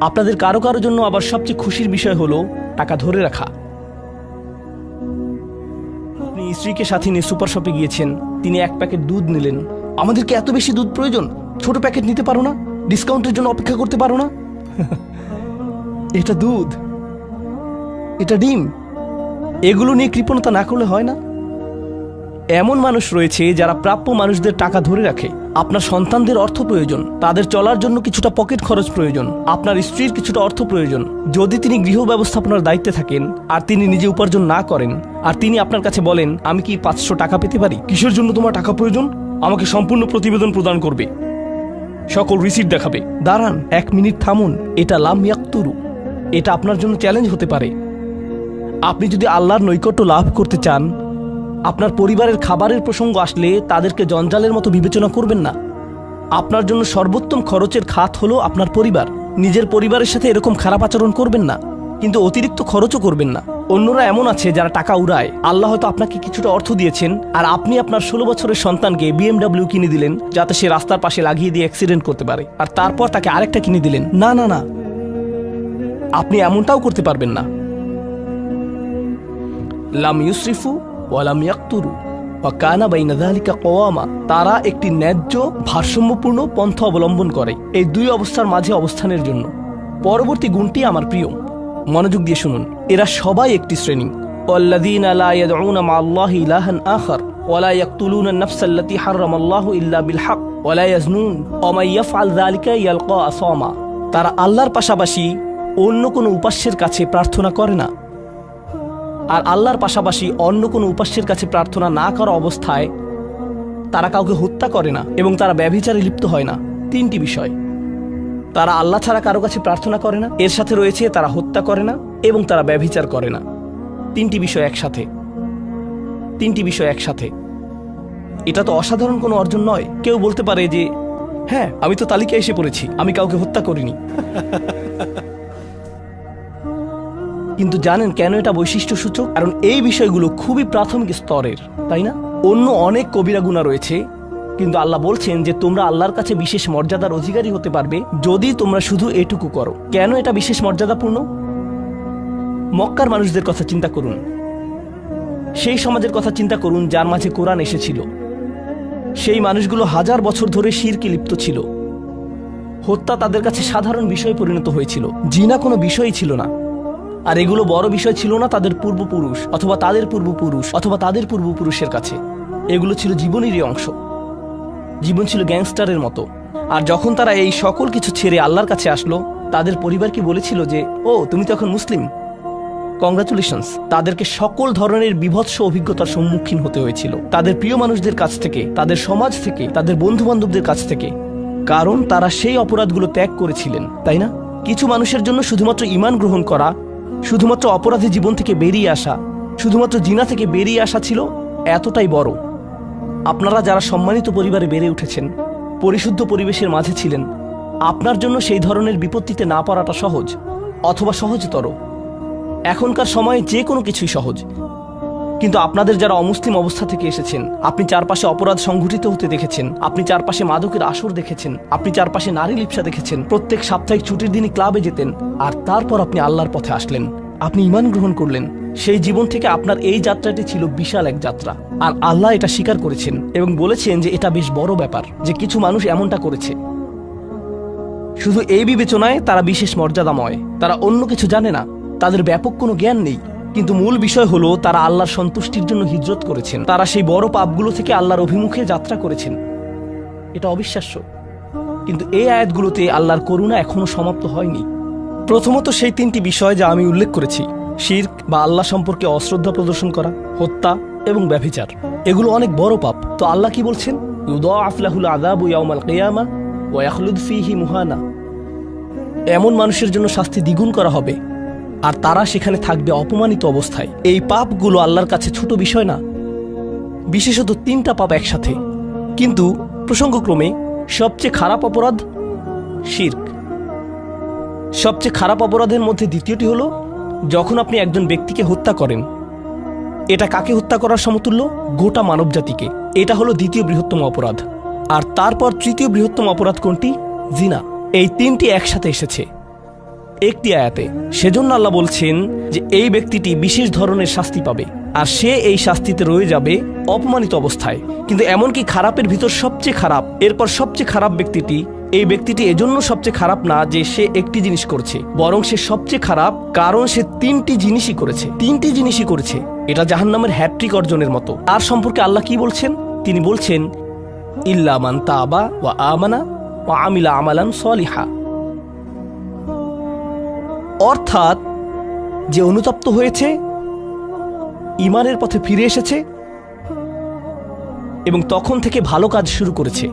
আপনাদের কারো কারো জন্য আবার সবচেয়ে খুশির বিষয় হলো টাকা ধরে রাখা। আপনি স্ত্রীকে সাথে নিয়ে সুপার শপে গিয়েছেন, তিনি 1 প্যাকেট দুধ নিলেন। আমাদেরকে এত বেশি দুধ প্রয়োজন, ছোট প্যাকেট নিতে পারো না? ডিসকাউন্টের জন্য অপেক্ষা করতে পারো না? এটা দুধ, এটা ডিম, এগুলো নিয়ে কৃপণতা না করলে হয় না? এমন মানুষ রয়েছে যারা প্রাপ্য মানুষদের টাকা ধরে রাখে। আপনার সন্তানদের অর্থ প্রয়োজন, তাদের চলার জন্য কিছুটা পকেট খরচ প্রয়োজন, আপনার স্ত্রীর কিছুটা অর্থ প্রয়োজন। যদি তিনি গৃহ ব্যবস্থাপনার দায়িত্বে থাকেন আর তিনি নিজে উপার্জন না করেন, আর তিনি আপনার কাছে বলেন আমি কি 500 টাকা পেতে পারি? কিসের জন্য তোমার টাকা প্রয়োজন? আমাকে সম্পূর্ণ প্রতিবেদন প্রদান করবে, সকল রিসিট দেখাবে। দাঁড়ান, 1 মিনিট থামুন। এটা লাম ইয়াকতুরু, এটা আপনার জন্য চ্যালেঞ্জ হতে পারে। আপনি যদি আল্লাহর নৈকট্য লাভ করতে চান, আপনার পরিবারের খাবারের প্রসঙ্গ আসলে তাদেরকে জঞ্জালের মতো বিবেচনা করবেন না। আপনার জন্য সর্বোত্তম খরচের খাত হলো আপনার পরিবার। নিজের পরিবারের সাথে এরকম খারাপ আচরণ করবেন না, কিন্তু অতিরিক্ত খরচও করবেন না। অন্যরা এমন আছে যারা টাকা উড়ায়। আল্লাহ হয়তো আপনাকে কিছুটা অর্থ দিয়েছেন, আর আপনি আপনার 16 বছরের সন্তানকে BMW কিনে দিলেন যাতে সে রাস্তার পাশে লাগিয়ে দিয়ে অ্যাক্সিডেন্ট করতে পারে, আর তারপর তাকে আরেকটা কিনে দিলেন। না না না, আপনি এমনটাও করতে পারবেন না। লাম ইউসরিফু ওয়ালাম ইয়াকতুরু ওয়া কানা বাইনা যালিকা কওয়ামা। তারা একটি ন্যায্য ভারসাম্যপূর্ণ পন্থা অবলম্বন করে এই 2 অবস্থার মাঝে অবস্থানের জন্য। পরবর্তী গুণটি আমার প্রিয়, মনোযোগ দিয়ে শুনুন। এরা সবাই একটি শ্রেণী। ওয়াল্লাযীনা লা ইয়াদউনা মা'আল্লাহি ইলাহান আখার ওয়া লা ইয়াকতুলুনা আন-নাফসা আল্লাতী হারামাল্লাহু ইল্লা বিল হক ওয়া লা ইয়াজনুন ওয়া মান ইয়াফআল যালিকা ইয়ালকা আসামা। তারা আল্লাহর পাশাপাশি অন্য কোনো উপাস্যের কাছে প্রার্থনা করে না, আর আল্লাহর পাশাপাশি অন্য কোনো উপাস্যের কাছে প্রার্থনা না করা অবস্থায় তারা কাউকে হত্যা করে না, এবং তারা ব্যভিচারে লিপ্ত হয় না। 3টি বিষয়। তারা আল্লাহ ছাড়া কারো কাছে প্রার্থনা করে না, এর সাথে রয়েছে তারা হত্যা করে না, এবং তারা ব্যভিচার করে না। 3টি বিষয় একসাথে, 3টি বিষয় একসাথে। এটা তো অসাধারণ কোনো অর্জন নয়। কেউ বলতে পারে যে হ্যাঁ, আমি তো তালিকায় এসে পড়েছি, আমি কাউকে হত্যা করিনি। কিন্তু জানেন কেন এটা বৈশিষ্ট্য সূচক? কারণ এই বিষয়গুলো খুবই প্রাথমিক স্তরের, তাই না? অন্য অনেক কবিরা গুনাহ রয়েছে, কিন্তু আল্লাহ বলছেন যে তোমরা আল্লাহর কাছে বিশেষ মর্যাদার অধিকারী হতে পারবে যদি তোমরা শুধু এটুকু করো। কেন এটা বিশেষ মর্যাদাপূর্ণ? মক্কার মানুষদের কথা চিন্তা করুন, সেই সমাজের কথা চিন্তা করুন যার মাঝে কোরআন এসেছিল। সেই মানুষগুলো 1000 বছর ধরে শিরকে লিপ্ত ছিল। হত্যা তাদের কাছে সাধারণ বিষয়ে পরিণত হয়েছিল, জিনা কোনো বিষয়ই ছিল না। আর এগুলো বড় বিষয় ছিল না তাদের পূর্বপুরুষ অথবা তাদের পূর্বপুরুষ অথবা তাদের পূর্বপুরুষের কাছে। এগুলো ছিল জীবনেরই অংশ। জীবন ছিল গ্যাংস্টারের মতো। আর যখন তারা এই সকল কিছু ছেড়ে আল্লাহর কাছে আসলো, তাদের পরিবার কি বলেছিল যে ও তুমি তো এখন মুসলিম, কংগ্রাচুলেশনস। তাদেরকে সকল ধরনের বিভৎস অভিজ্ঞতার সম্মুখীন হতে হয়েছিল, তাদের প্রিয় মানুষদের কাছ থেকে, তাদের সমাজ থেকে, তাদের বন্ধু বান্ধবদের কাছ থেকে, কারণ তারা সেই অপরাধগুলো ত্যাগ করেছিলেন, তাই না? কিছু মানুষের জন্য শুধুমাত্র ঈমান গ্রহণ করা, শুধুমাত্র অপরাধী জীবন থেকে বেরিয়ে আসা, শুধুমাত্র জিনা থেকে বেরিয়ে আসা ছিল এতটাই বড়। আপনারা যারা সম্মানিত পরিবারে বেড়ে উঠেছেন, পরিশুদ্ধ পরিবেশের মাঝে ছিলেন, আপনার জন্য সেই ধরনের বিপত্তিতে না পড়াটা সহজ, অথবা সহজতর। এখনকার সময়ে যে কোনো কিছুই সহজ। কিন্তু আপনাদের যারা অমুসলিম অবস্থা থেকে এসেছেন, আপনি চারপাশে অপরাধ সংঘটিত হতে দেখেছেন, আপনি চারপাশে মাদকের আসর দেখেছেন, আপনি চারপাশে নারী লিপ্সা দেখেছেন, প্রত্যেক সাপ্তাহিক ছুটির দিনই ক্লাবে যেতেন, আর তারপর আপনি আল্লাহর পথে আসলেন, আপনি ঈমান গ্রহণ করলেন। সেই জীবন থেকে আপনার এই যাত্রাটি ছিল বিশাল এক যাত্রা, আর আল্লাহ এটা স্বীকার করেছেন এবং বলেছেন যে এটা বেশ বড় ব্যাপার যে কিছু মানুষ এমনটা করেছে। শুধু এই বিবেচনায় তারা বিশেষ মর্যাদাময়, তারা অন্য কিছু জানে না, তাদের ব্যাপক কোনো জ্ঞান নেই। কিন্তু মূল বিষয় হলো তারা আল্লাহর সন্তুষ্টির জন্য হিজরত করেছেন, তারা সেই বড় পাপগুলো থেকে আল্লাহর অভিমুখে যাত্রা করেছেন। এটা অবিশ্বাস্য। কিন্তু এই আয়াতগুলোতে আল্লাহর করুণা এখনো সমাপ্ত হয়নি। প্রথমত সেই 3টি বিষয় যা আমি উল্লেখ করেছি, শিরক বা আল্লাহ সম্পর্কে অশ্রদ্ধা প্রদর্শন করা, হত্যা এবং ব্যভিচার, এগুলো অনেক বড় পাপ। তো আল্লাহ কি বলছেন? ইউদাআফ লাহুল আযাবু ইয়াওমাল কিয়ামা ওয়া ইয়াখলুদ ফীহি মুহানা। এমন মানুষের জন্য শাস্তি দ্বিগুণ করা হবে, আর তারা সেখানে থাকবে অপমানিত অবস্থায়। এই পাপগুলো আল্লাহর কাছে ছোট বিষয় না, বিশেষত 3টা পাপ একসাথে। কিন্তু প্রসঙ্গক্রমে সবচেয়ে খারাপ অপরাধ শিরক। সবচেয়ে খারাপ অপরাধের মধ্যে দ্বিতীয়টি হলো যখন আপনি একজন ব্যক্তিকে হত্যা করেন। এটা কাকে হত্যা করার সমতুল্য? গোটা মানবজাতিকে। এটা হলো দ্বিতীয় বৃহত্তম অপরাধ। আর তারপর তৃতীয় বৃহত্তম অপরাধ কোনটি? জিনা। এই 3টি একসাথে এসেছে। একটি আয়াতে। সেজন্য আল্লাহ বলছেন যে এই ব্যক্তিটি বিশেষ ধরনের শাস্তি পাবে, আর সে এই শাস্তিতে রয়ে যাবে অপমানিত অবস্থায়। কিন্তু এমনকি খারাপের ভিতর সবচেয়ে খারাপ, এরপর সবচেয়ে খারাপ ব্যক্তিটি, এই ব্যক্তিটি এজন্য সবচেয়ে খারাপ না যে সে একটি জিনিস করছে, বরং সে সবচেয়ে খারাপ কারণ সে তিনটি জিনিসই করেছে। এটা জাহান্নামের হ্যাট্রিক অর্জনের মতো। তার সম্পর্কে আল্লাহ কি বলছেন? তিনি বলছেন ইল্লা মান তাবা ওয়া আমানা ওয়া আমিলা আমালান সলিহা, অর্থাৎ যে অনুতপ্ত হয়েছে, ঈমানের পথে ফিরে এসেছে এবং তখন থেকে ভালো কাজ শুরু করেছে,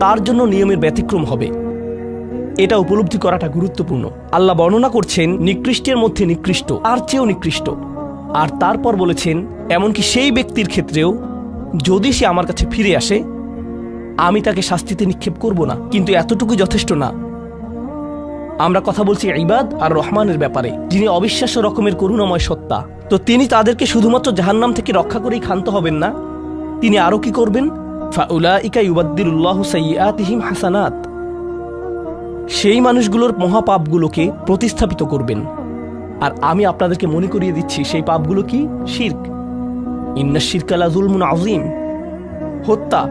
তার জন্য নিয়মের ব্যতিক্রম হবে। এটা উপলব্ধি করাটা গুরুত্বপূর্ণ। আল্লাহ বর্ণনা করছেন নিকৃষ্টের মধ্যে নিকৃষ্ট, আর চেয়েও নিকৃষ্ট। আর তারপর বলেছেন এমনকি সেই ব্যক্তির ক্ষেত্রেও যদি সে আমার কাছে ফিরে আসে, আমি তাকে শাস্তিতে নিক্ষেপ করব না। কিন্তু এতটুকু যথেষ্ট না। আমরা কথা বলছি ইবাদ আর রহমানের ব্যাপারে, যিনি অবিশ্বাস্য রকমের করুণাময় সত্তা। তো তিনি তাদেরকে শুধুমাত্র জাহান্নাম থেকে রক্ষা করেই ক্ষান্ত হবেন না, তিনি আরও কি করবেন? ফাউলাইকা ইউবাদদিলুল্লাহু সাইয়্যাতিহিম হাসানাত, সেই মানুষগুলোর মহাপাপগুলোকে প্রতিস্থাপিত করবেন। আর আমি আপনাদেরকে মনে করিয়ে দিচ্ছি সেই পাপগুলো কি? শিরক। ইন্নাশ শিরকা লাযুলমুন আযীম, হত্যা।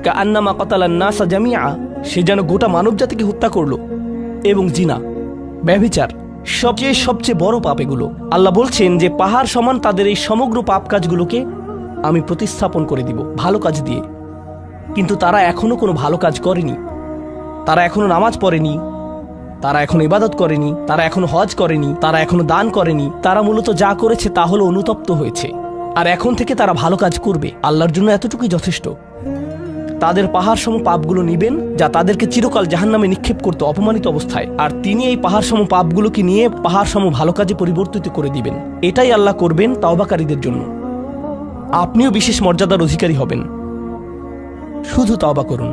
কাআন্নামা কাতালান নাসা জামিআ, সে যেন গোটা মানব জাতিকে হত্যা করলো। এবং জিনা, ব্যভিচার, সবচেয়ে বড় পাপ এগুলো। আল্লাহ বলছেন যে পাহাড় সমান তাদের এই সমগ্র পাপ কাজগুলোকে আমি প্রতিস্থাপন করে দিব ভালো কাজ দিয়ে। কিন্তু তারা এখনো কোনো ভালো কাজ করেনি, তারা এখনো নামাজ পড়েনি, তারা এখনো ইবাদত করেনি, তারা এখনো হজ করেনি, তারা এখনো দান করেনি। তারা মূলত যা করেছে তা হলো অনুতপ্ত হয়েছে। আর এখন থেকে তারা ভালো কাজ করবে। আল্লাহর জন্য এতটুকুই যথেষ্ট। তাদের পাহাড় সম পাপগুলো নিবেন, যা তাদেরকে চিরকাল জাহান্নামে নিক্ষেপ করতে অপমানিত অবস্থায়, আর তিনি এই পাহাড় সম পাপগুলোকে নিয়ে পাহাড় সম ভালো কাজে পরিবর্তিত করে দিবেন। এটাই আল্লাহ করবেন তাওবাকারীদের জন্য। আপনিও বিশেষ মর্যাদার অধিকারী হবেন। শুধু তাওবা করুন।